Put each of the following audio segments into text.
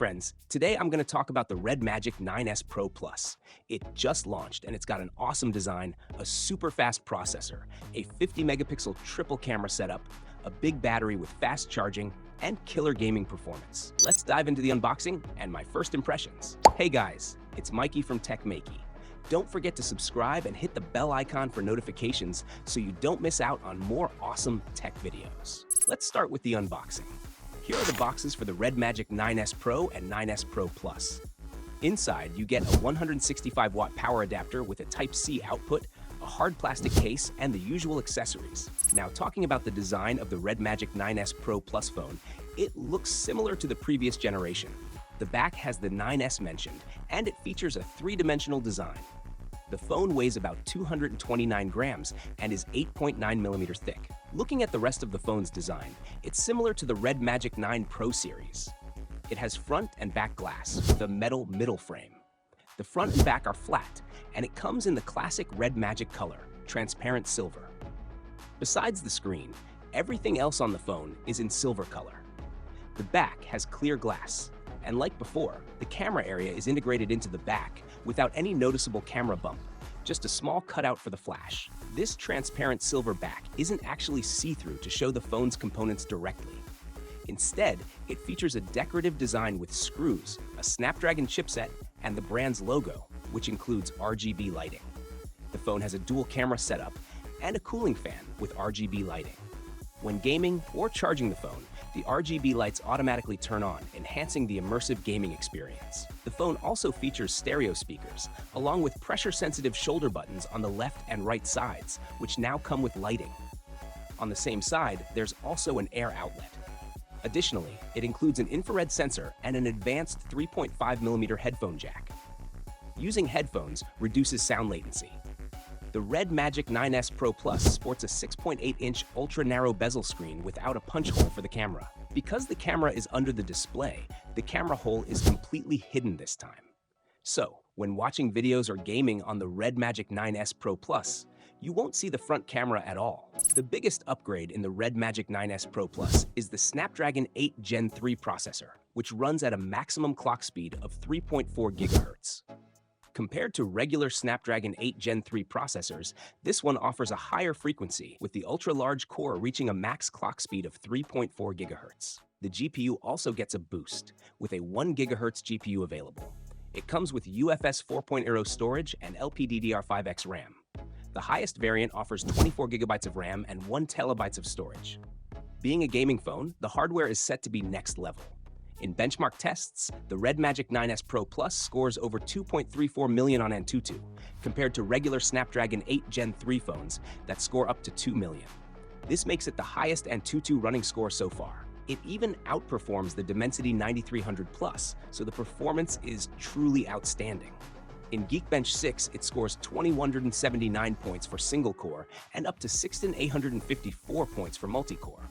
friends. Today I'm going to talk about the Red Magic 9S Pro Plus. It just launched and it's got an awesome design, a super fast processor, a 50 megapixel triple camera setup, a big battery with fast charging, and killer gaming performance. Let's dive into the unboxing and my first impressions. Hey guys, it's Mikey from techmaiky. Don't forget to subscribe and hit the bell icon for notifications so you don't miss out on more awesome tech videos. Let's start with the unboxing. Here are the boxes for the Red Magic 9S Pro and 9S Pro Plus. Inside, you get a 165-watt power adapter with a Type-C output, a hard plastic case, and the usual accessories. Now, talking about the design of the Red Magic 9S Pro Plus phone, it looks similar to the previous generation. The back has the 9S mentioned, and it features a three-dimensional design. The phone weighs about 229 grams and is 8.9 millimeters thick. Looking at the rest of the phone's design, it's similar to the Red Magic 9 Pro series. It has front and back glass with a metal middle frame. The front and back are flat, and it comes in the classic Red Magic color, transparent silver. Besides the screen, everything else on the phone is in silver color. The back has clear glass, and like before, the camera area is integrated into the back without any noticeable camera bump, just a small cutout for the flash. This transparent silver back isn't actually see-through to show the phone's components directly. Instead, it features a decorative design with screws, a Snapdragon chipset, and the brand's logo, which includes RGB lighting. The phone has a dual camera setup and a cooling fan with RGB lighting. When gaming or charging the phone, the RGB lights automatically turn on, enhancing the immersive gaming experience. The phone also features stereo speakers, along with pressure-sensitive shoulder buttons on the left and right sides, which now come with lighting. On the same side, there's also an air outlet. Additionally, it includes an infrared sensor and an advanced 3.5mm headphone jack. Using headphones reduces sound latency. The Red Magic 9S Pro Plus sports a 6.8-inch ultra-narrow bezel screen without a punch hole for the camera. Because the camera is under the display, the camera hole is completely hidden this time. So, when watching videos or gaming on the Red Magic 9S Pro Plus, you won't see the front camera at all. The biggest upgrade in the Red Magic 9S Pro Plus is the Snapdragon 8 Gen 3 processor, which runs at a maximum clock speed of 3.4 GHz. Compared to regular Snapdragon 8 Gen 3 processors, this one offers a higher frequency, with the ultra-large core reaching a max clock speed of 3.4 GHz. The GPU also gets a boost, with a 1 GHz GPU available. It comes with UFS 4.0 storage and LPDDR5X RAM. The highest variant offers 24 GB of RAM and 1 TB of storage. Being a gaming phone, the hardware is set to be next level. In benchmark tests, the Red Magic 9S Pro Plus scores over 2.34 million on Antutu, compared to regular Snapdragon 8 Gen 3 phones that score up to 2 million. This makes it the highest Antutu running score so far. It even outperforms the Dimensity 9300 Plus, so the performance is truly outstanding. In Geekbench 6, it scores 2,179 points for single-core and up to 6,854 points for multi-core.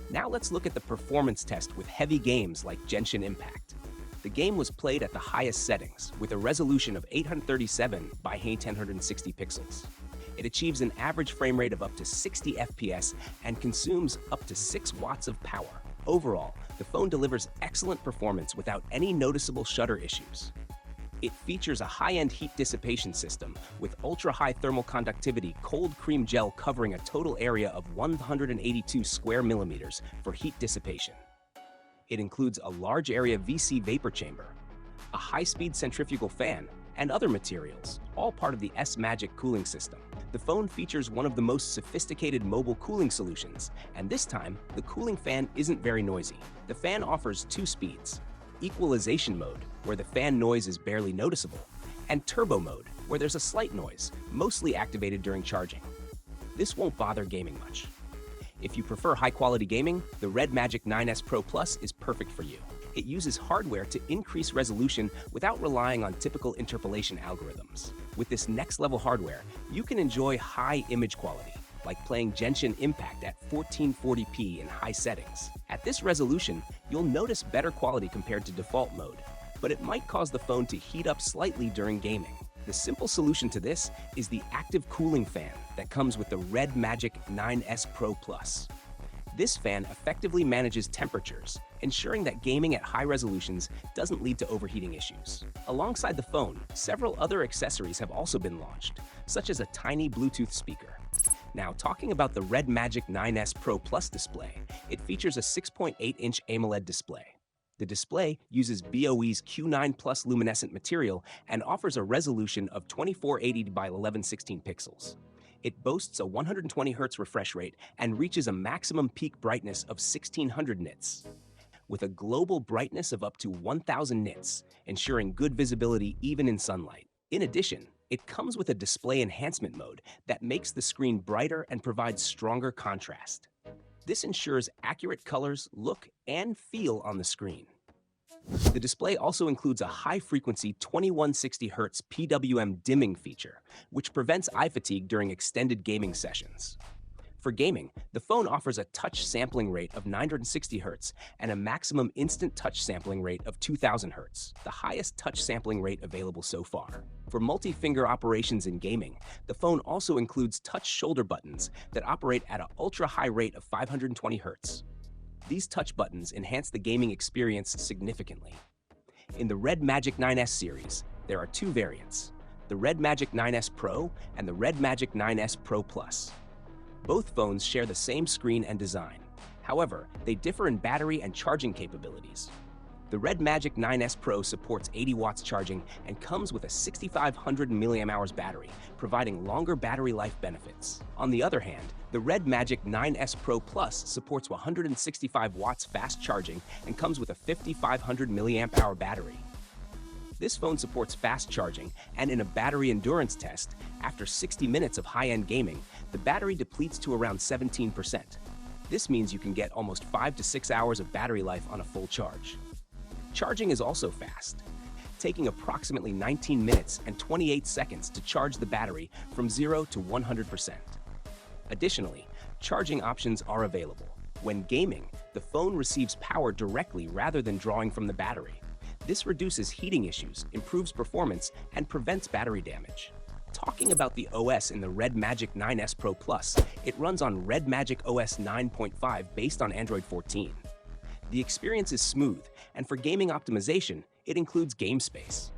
Now let's look at the performance test with heavy games like Genshin Impact. The game was played at the highest settings, with a resolution of 837 by 1060 pixels. It achieves an average frame rate of up to 60 FPS and consumes up to 6 watts of power. Overall, the phone delivers excellent performance without any noticeable shutter issues. It features a high-end heat dissipation system with ultra-high thermal conductivity cold cream gel covering a total area of 182 square millimeters for heat dissipation. It includes a large area VC vapor chamber, a high-speed centrifugal fan, and other materials, all part of the S-Magic cooling system. The phone features one of the most sophisticated mobile cooling solutions, and this time, the cooling fan isn't very noisy. The fan offers 2 speeds: equalization mode, where the fan noise is barely noticeable, and turbo mode, where there's a slight noise, mostly activated during charging. This won't bother gaming much. If you prefer high-quality gaming, the Red Magic 9S Pro Plus is perfect for you. It uses hardware to increase resolution without relying on typical interpolation algorithms. With this next-level hardware, you can enjoy high image quality, like playing Genshin Impact at 1440p in high settings. At this resolution, you'll notice better quality compared to default mode, but it might cause the phone to heat up slightly during gaming. The simple solution to this is the active cooling fan that comes with the Red Magic 9S Pro Plus. This fan effectively manages temperatures, ensuring that gaming at high resolutions doesn't lead to overheating issues. Alongside the phone, several other accessories have also been launched, such as a tiny Bluetooth speaker. Now, talking about the Red Magic 9S Pro Plus display, it features a 6.8-inch AMOLED display. The display uses BOE's Q9 Plus luminescent material and offers a resolution of 2480 by 1116 pixels. It boasts a 120Hz refresh rate and reaches a maximum peak brightness of 1600 nits, with a global brightness of up to 1000 nits, ensuring good visibility even in sunlight. In addition, it comes with a display enhancement mode that makes the screen brighter and provides stronger contrast. This ensures accurate colors, look, and feel on the screen. The display also includes a high-frequency 2160Hz PWM dimming feature, which prevents eye fatigue during extended gaming sessions. For gaming, the phone offers a touch sampling rate of 960Hz and a maximum instant touch sampling rate of 2000Hz, the highest touch sampling rate available so far. For multi-finger operations in gaming, the phone also includes touch shoulder buttons that operate at an ultra-high rate of 520Hz. These touch buttons enhance the gaming experience significantly. In the Red Magic 9S series, there are two variants, the Red Magic 9S Pro and the Red Magic 9S Pro Plus. Both phones share the same screen and design. However, they differ in battery and charging capabilities. The Red Magic 9S Pro supports 80 watts charging and comes with a 6500 mAh battery, providing longer battery life benefits. On the other hand, the Red Magic 9S Pro Plus supports 165 watts fast charging and comes with a 5500 mAh battery. This phone supports fast charging, and in a battery endurance test, after 60 minutes of high-end gaming, the battery depletes to around 17%. This means you can get almost 5 to 6 hours of battery life on a full charge. Charging is also fast, taking approximately 19 minutes and 28 seconds to charge the battery from 0 to 100%. Additionally, charging options are available. When gaming, the phone receives power directly rather than drawing from the battery. This reduces heating issues, improves performance, and prevents battery damage. Talking about the OS in the Red Magic 9S Pro Plus, it runs on Red Magic OS 9.5 based on Android 14. The experience is smooth, and for gaming optimization, it includes game space.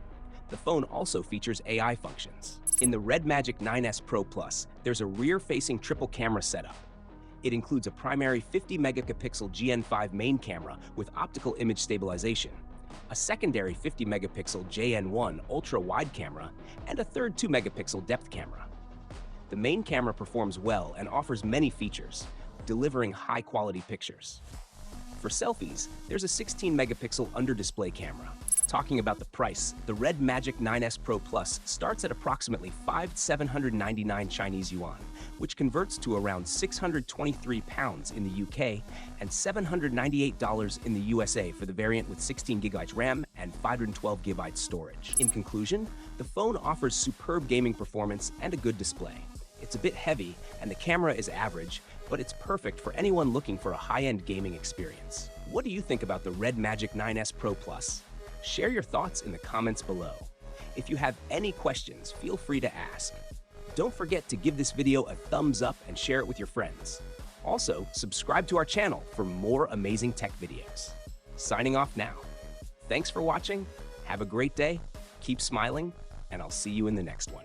The phone also features AI functions. In the Red Magic 9S Pro Plus, there's a rear-facing triple camera setup. It includes a primary 50-megapixel GN5 main camera with optical image stabilization, a secondary 50-megapixel JN1 ultra-wide camera, and a third 2-megapixel depth camera. The main camera performs well and offers many features, delivering high-quality pictures. For selfies, there's a 16-megapixel under-display camera. Talking about the price, the Red Magic 9S Pro Plus starts at approximately 5,799 Chinese yuan, which converts to around 623 pounds in the UK and $798 in the USA for the variant with 16GB RAM and 512GB storage. In conclusion, the phone offers superb gaming performance and a good display. It's a bit heavy and the camera is average, but it's perfect for anyone looking for a high-end gaming experience. What do you think about the Red Magic 9S Pro Plus? Share your thoughts in the comments below. If you have any questions, feel free to ask. Don't forget to give this video a thumbs up and share it with your friends. Also, subscribe to our channel for more amazing tech videos. Signing off now. Thanks for watching, have a great day, keep smiling, and I'll see you in the next one.